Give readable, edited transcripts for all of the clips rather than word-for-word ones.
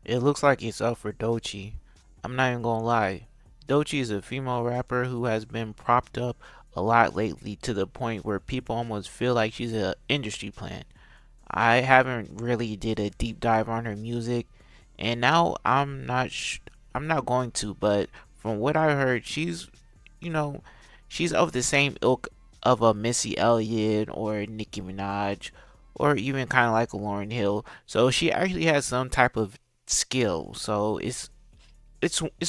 It looks like it's up for Doechii. I'm not even gonna lie. Doechii is a female rapper who has been propped up a lot lately to the point where people almost feel like she's an industry plant. I haven't really did a deep dive on her music, and now I'm not going to. But from what I heard, you know, she's of the same ilk of a Missy Elliott or Nicki Minaj, or even kind of like a Lauryn Hill. So she actually has some type of skill. So it's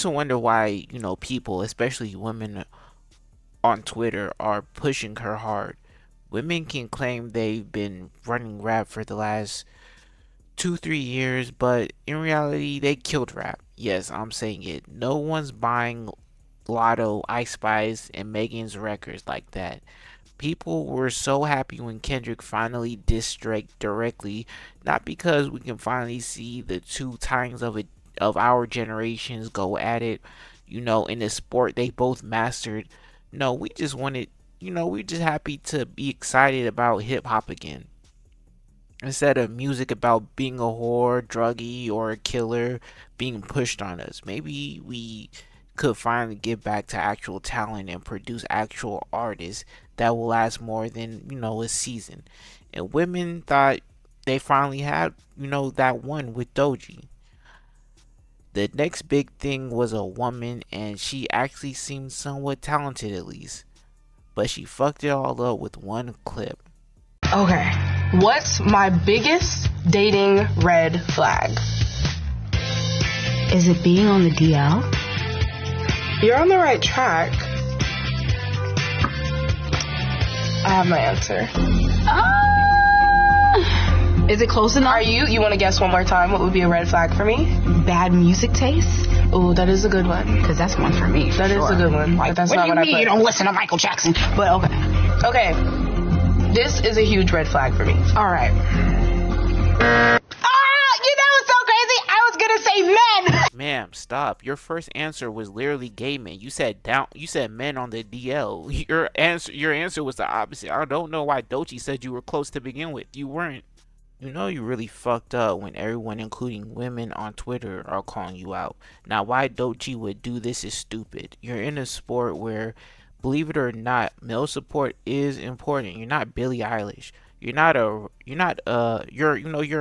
a wonder why people, especially women on Twitter, are pushing her hard. Women can claim they've been running rap for the last 2 3 years, but in reality, they killed rap. Yes, I'm saying it. No one's buying Lotto, Ice Spice, and Megan's records like that. People were so happy when Kendrick finally dissed Drake directly, not because we can finally see the two titans of our generations go at it, in a sport they both mastered. No, we just wanted, we're just happy to be excited about hip hop again. Instead of music about being a whore, druggie, or a killer being pushed on us. Maybe we could finally get back to actual talent and produce actual artists that will last more than, a season. And women thought they finally had, that one with Doechii. The next big thing was a woman, and she actually seemed somewhat talented at least. But she fucked it all up with one clip. Okay, what's my biggest dating red flag? Is it being on the DL? You're on the right track. I have my answer. Is it close enough? Are you want to guess one more time what would be a red flag for me? Bad music taste? Oh, that is a good one. Because that's one for me. That is a good one. Like, but that's what not do you what mean I put. you don't listen to Michael Jackson? But okay. Okay, this is a huge red flag for me. All right. It's so crazy. I was going to say men. Ma'am, stop. Your first answer was literally gay men. You said down. You said men on the DL. Your answer was the opposite. I don't know why Doechii said you were close to begin with. You weren't. You know you really fucked up when everyone, including women on Twitter, are calling you out. Now, why Doechii would do this is stupid. You're in a sport where, believe it or not, male support is important. You're not Billie Eilish. You're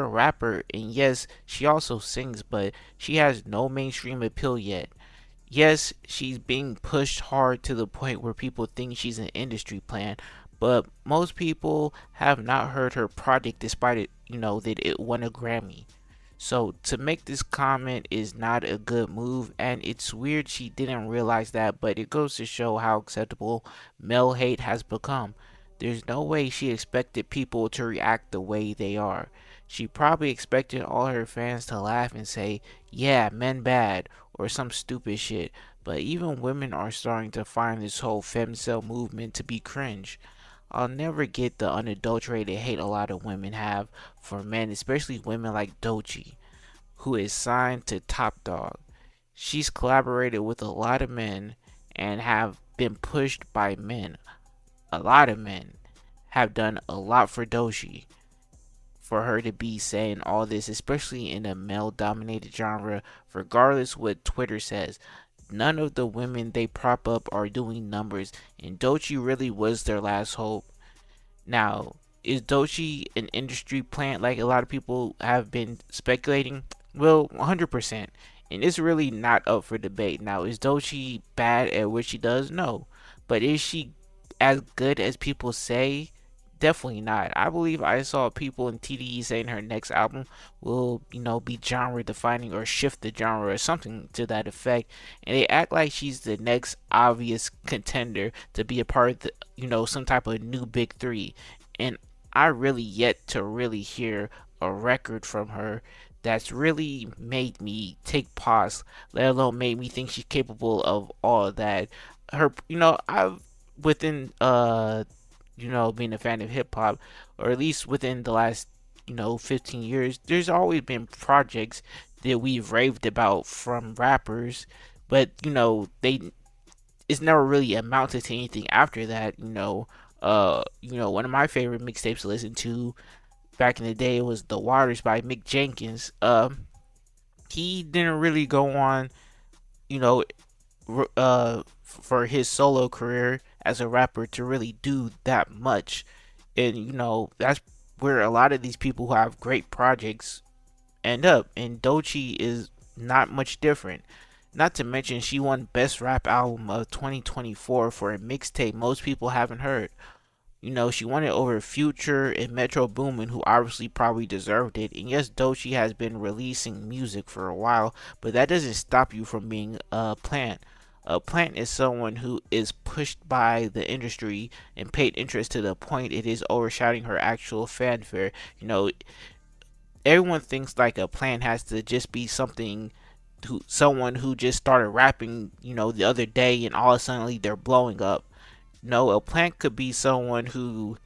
a rapper, and yes, she also sings, but she has no mainstream appeal yet. Yes, she's being pushed hard to the point where people think she's an industry plant, but most people have not heard her project despite it, that it won a Grammy. So to make this comment is not a good move, and it's weird she didn't realize that, but it goes to show how acceptable male hate has become. There's no way she expected people to react the way they are. She probably expected all her fans to laugh and say, yeah, men bad, or some stupid shit, but even women are starting to find this whole femcel movement to be cringe. I'll never get the unadulterated hate a lot of women have for men, especially women like Doechii, who is signed to Top Dog. She's collaborated with a lot of men and have been pushed by men. A lot of men have done a lot for Doechii for her to be saying all this, especially in a male dominated genre, regardless what Twitter says. None of the women they prop up are doing numbers, and Doechii really was their last hope. Now, is Doechii an industry plant like a lot of people have been speculating? Well, 100%. And it's really not up for debate. Now, is Doechii bad at what she does? No. But is she as good as people say? Definitely not. I believe I saw people in TDE saying her next album will, be genre defining or shift the genre or something to that effect. And they act like she's the next obvious contender to be a part of the, some type of new big three. And I really yet to really hear a record from her that's really made me take pause, let alone made me think she's capable of all of that. Her, I've within being a fan of hip hop, or at least within the last 15 years, there's always been projects that we've raved about from rappers, but they it's never really amounted to anything after that. One of my favorite mixtapes to listen to back in the day was The Waters by Mick Jenkins. he didn't really go on, you know, for his solo career as a rapper to really do that much. And that's where a lot of these people who have great projects end up. And Doechii is not much different. Not to mention, she won Best Rap Album of 2024 for a mixtape most people haven't heard. She won it over Future and Metro Boomin, who obviously probably deserved it. And yes, Doechii has been releasing music for a while, but that doesn't stop you from being a plant. A plant is someone who is pushed by the industry and paid interest to the point it is overshadowing her actual fanfare. Everyone thinks like a plant has to just be someone who just started rapping, the other day and all of a sudden they're blowing up. No, a plant could be someone who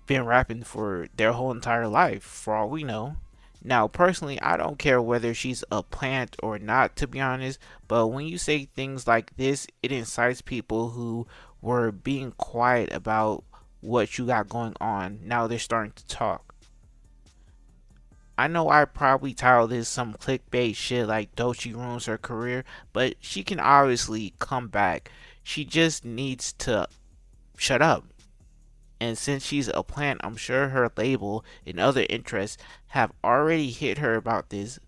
been rapping for their whole entire life, for all we know. Now, personally, I don't care whether she's a plant or not, to be honest, but when you say things like this, it incites people who were being quiet about what you got going on. Now they're starting to talk. I know I probably titled this some clickbait shit like Doechii ruins her career, but she can obviously come back. She just needs to shut up. And since she's a plant, I'm sure her label and other interests have already hit her about this.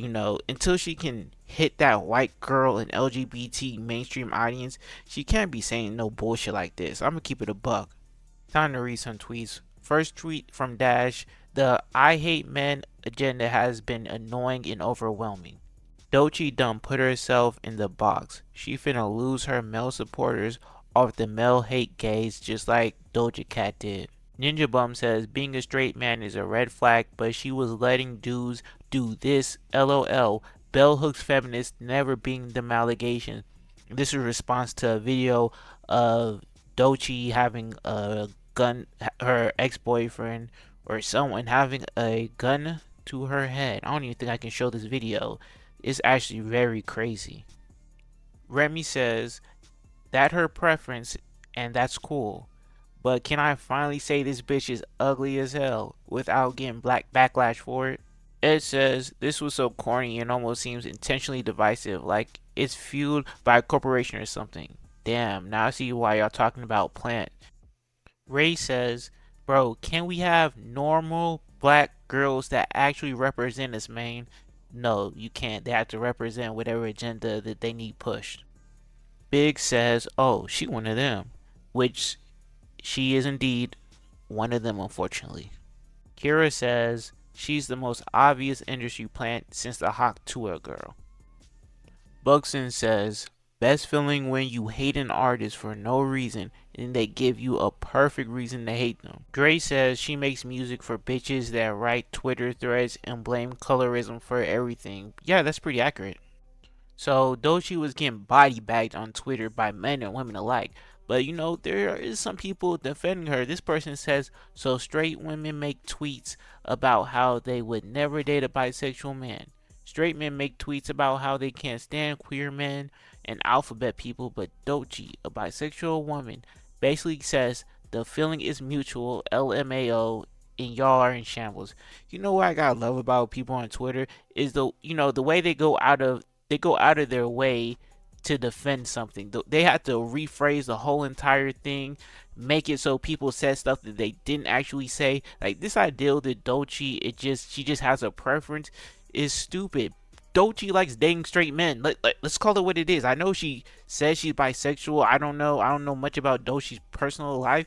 Until she can hit that white girl and LGBT mainstream audience, she can't be saying no bullshit like this. I'm gonna keep it a buck. Time to read some tweets. First tweet from Dash: the I hate men agenda has been annoying and overwhelming. Doechii done put herself in the box. She finna lose her male supporters off the male hate gaze just like Doja Cat did. Ninja Bum says being a straight man is a red flag, but she was letting dudes do this. LOL. Bell hooks feminists never being them allegations. This is a response to a video of Doechii having a gun, her ex-boyfriend or someone having a gun to her head. I don't even think I can show this video. It's actually very crazy. Remy says that her preference and that's cool. But can I finally say this bitch is ugly as hell without getting black backlash for it? Ed says this was so corny and almost seems intentionally divisive, like it's fueled by a corporation or something. Damn, now I see why y'all talking about plant. Ray says, bro, can we have normal black girls that actually represent us, man? No, you can't. They have to represent whatever agenda that they need pushed. Big says, oh, she one of them, which she is indeed one of them, unfortunately. Kira says she's the most obvious industry plant since the Hawk Tour girl. Buxton says, best feeling when you hate an artist for no reason and they give you a perfect reason to hate them. Dre says she makes music for bitches that write Twitter threads and blame colorism for everything. Yeah, that's pretty accurate. So Doechii was getting body bagged on Twitter by men and women alike. But there is some people defending her. This person says, so straight women make tweets about how they would never date a bisexual man. Straight men make tweets about how they can't stand queer men and alphabet people, but Doechii, a bisexual woman, basically says the feeling is mutual, LMAO, and y'all are in shambles. What I gotta love about people on Twitter is the way they go out of their way to defend something. They have to rephrase the whole entire thing, make it so people said stuff that they didn't actually say. Like this idea that Doechii, she just has a preference is stupid. Doechii likes dating straight men. Let's call it what it is. I know she says she's bisexual. I don't know much about Doechii's personal life,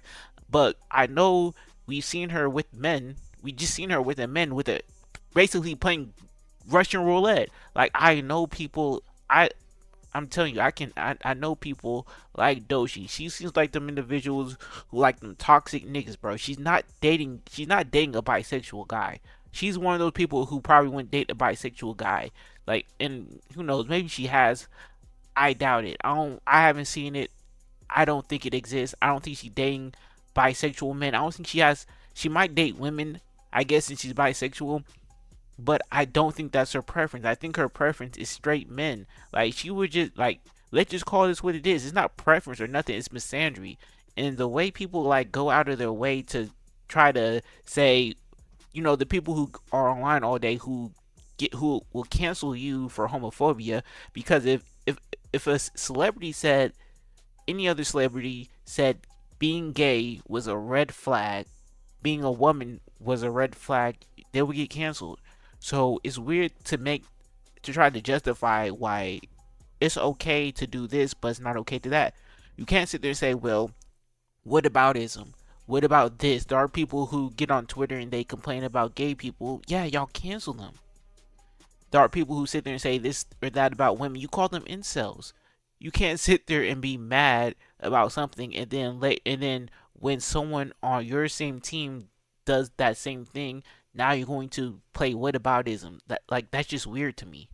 but I know we've seen her with men. We just seen her with basically playing Russian roulette. Like I know people. I'm telling you, I know people like Doechii. She seems like them individuals who like them toxic niggas, bro. She's not dating a bisexual guy. She's one of those people who probably wouldn't date a bisexual guy. Like, and who knows, maybe she has. I doubt it. I haven't seen it. I don't think it exists. I don't think she's dating bisexual men. I don't think she has. She might date women, I guess, since she's bisexual. But I don't think that's her preference. I think her preference is straight men. Like, she would just, like, let's just call this what it is. It's not preference or nothing. It's misandry. And the way people, like, go out of their way to try to say, the people who are online all day who who will cancel you for homophobia, because if a celebrity said, any other celebrity said being gay was a red flag, being a woman was a red flag, they would get canceled. So it's weird to try to justify why it's okay to do this, but it's not okay to that. You can't sit there and say, well, what aboutism? What about this? There are people who get on Twitter and they complain about gay people. Yeah, y'all cancel them. There are people who sit there and say this or that about women. You call them incels. You can't sit there and be mad about something and then when someone on your same team does that same thing, now you're going to play whataboutism. That's just weird to me.